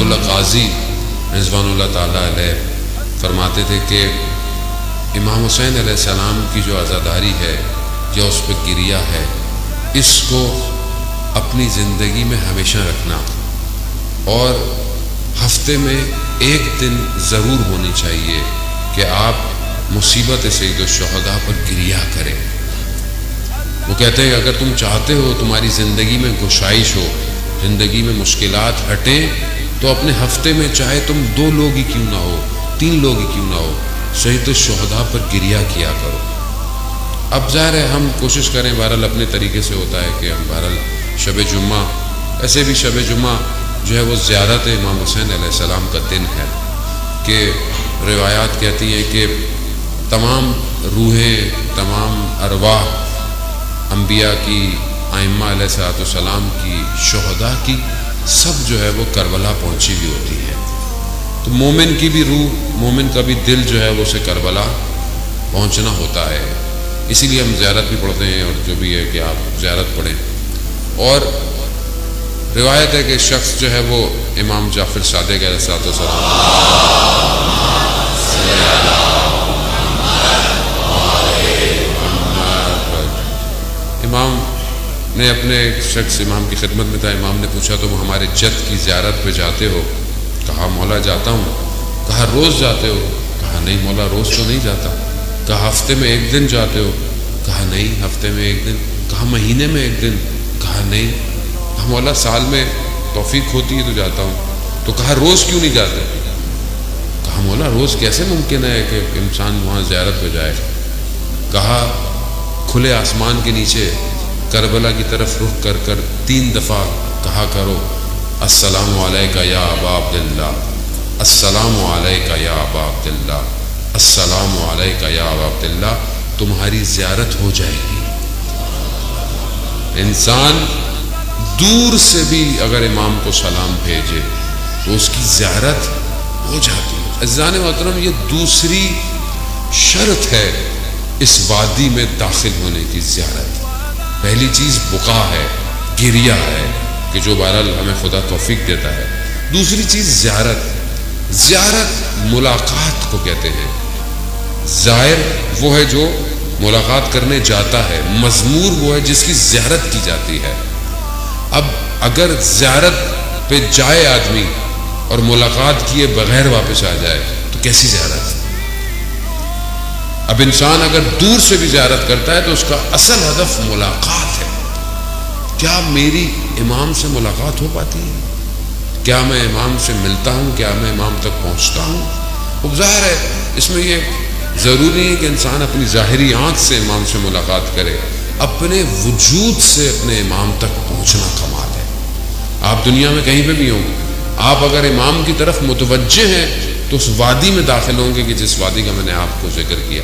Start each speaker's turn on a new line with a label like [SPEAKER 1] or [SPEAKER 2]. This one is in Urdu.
[SPEAKER 1] اللہ قاضی رضوان اللہ تعالیٰ علیہ فرماتے تھے کہ امام حسین علیہ السلام کی جو عزاداری ہے یا اس پہ گریہ ہے، اس کو اپنی زندگی میں ہمیشہ رکھنا، اور ہفتے میں ایک دن ضرور ہونی چاہیے کہ آپ مصیبت سید الشہداء پر گریہ کریں۔ وہ کہتے ہیں اگر تم چاہتے ہو تمہاری زندگی میں گشائش ہو، زندگی میں مشکلات ہٹیں، تو اپنے ہفتے میں چاہے تم 2 لوگ ہی کیوں نہ ہو، 3 لوگ ہی کیوں نہ ہو، شہید الشہداء پر گریہ کیا کرو۔ اب ظاہر ہے ہم کوشش کریں، بہرحال اپنے طریقے سے ہوتا ہے کہ ہم بہرحال شب جمعہ، ایسے بھی شب جمعہ جو ہے وہ زیارت امام حسین علیہ السلام کا دن ہے، کہ روایات کہتی ہیں کہ تمام روحیں، تمام ارواح انبیاء کی، ائمہ علیہ السلام کی، شہداء کی، سب جو ہے وہ کربلا پہنچی ہوئی ہوتی ہے۔ تو مومن کی بھی روح، مومن کا بھی دل جو ہے وہ اسے کربلا پہنچنا ہوتا ہے، اسی لیے ہم زیارت بھی پڑھتے ہیں، اور جو بھی ہے کہ آپ زیارت پڑھیں۔ اور روایت ہے کہ شخص جو ہے وہ امام جعفر صادق علیہ السلام، امام نے اپنے ایک شخص امام کی خدمت میں تھا، امام نے پوچھا تم ہمارے جد کی زیارت پہ جاتے ہو؟ کہا مولا جاتا ہوں۔ کہا روز جاتے ہو؟ کہا نہیں مولا روز تو نہیں جاتا۔ کہا ہفتے میں 1 دن جاتے ہو؟ کہا نہیں ہفتے میں 1 دن۔ کہا مہینے میں 1 دن؟ کہا نہیں۔ کہا مولا سال میں توفیق ہوتی ہے تو جاتا ہوں۔ تو کہا روز کیوں نہیں جاتے؟ کہا مولا روز کیسے ممکن ہے کہ انسان وہاں زیارت پہ جائے؟ کہا کھلے آسمان کے نیچے کربلا کی طرف رخ کر کر 3 دفعہ کہا کرو السلام علیکہ یا ابا عبداللہ، السلام علیکہ یا ابا عبداللہ، السلام علیکہ یا ابا عبداللہ، تمہاری زیارت ہو جائے گی۔ انسان دور سے بھی اگر امام کو سلام بھیجے تو اس کی زیارت ہو جاتی ہے۔ عزیزان محترم، یہ دوسری شرط ہے اس وادی میں داخل ہونے کی زیارت۔ پہلی چیز بقا ہے، گریہ ہے، کہ جو بہرحال ہمیں خدا توفیق دیتا ہے۔ دوسری چیز زیارت۔ زیارت ملاقات کو کہتے ہیں۔ زائر وہ ہے جو ملاقات کرنے جاتا ہے، مزمور وہ ہے جس کی زیارت کی جاتی ہے۔ اب اگر زیارت پہ جائے آدمی اور ملاقات کیے بغیر واپس آ جائے تو کیسی زیارت؟ اب انسان اگر دور سے بھی زیارت کرتا ہے تو اس کا اصل ہدف ملاقات ہے۔ کیا میری امام سے ملاقات ہو پاتی ہے؟ کیا میں امام سے ملتا ہوں؟ کیا میں امام تک پہنچتا ہوں؟ اب ظاہر ہے اس میں یہ ضروری ہے کہ انسان اپنی ظاہری آنکھ سے امام سے ملاقات کرے، اپنے وجود سے اپنے امام تک پہنچنا کمال ہے۔ آپ دنیا میں کہیں پہ بھی ہوں، آپ اگر امام کی طرف متوجہ ہیں تو اس وادی میں داخل ہوں گے کہ جس وادی کا میں نے آپ کو ذکر کیا۔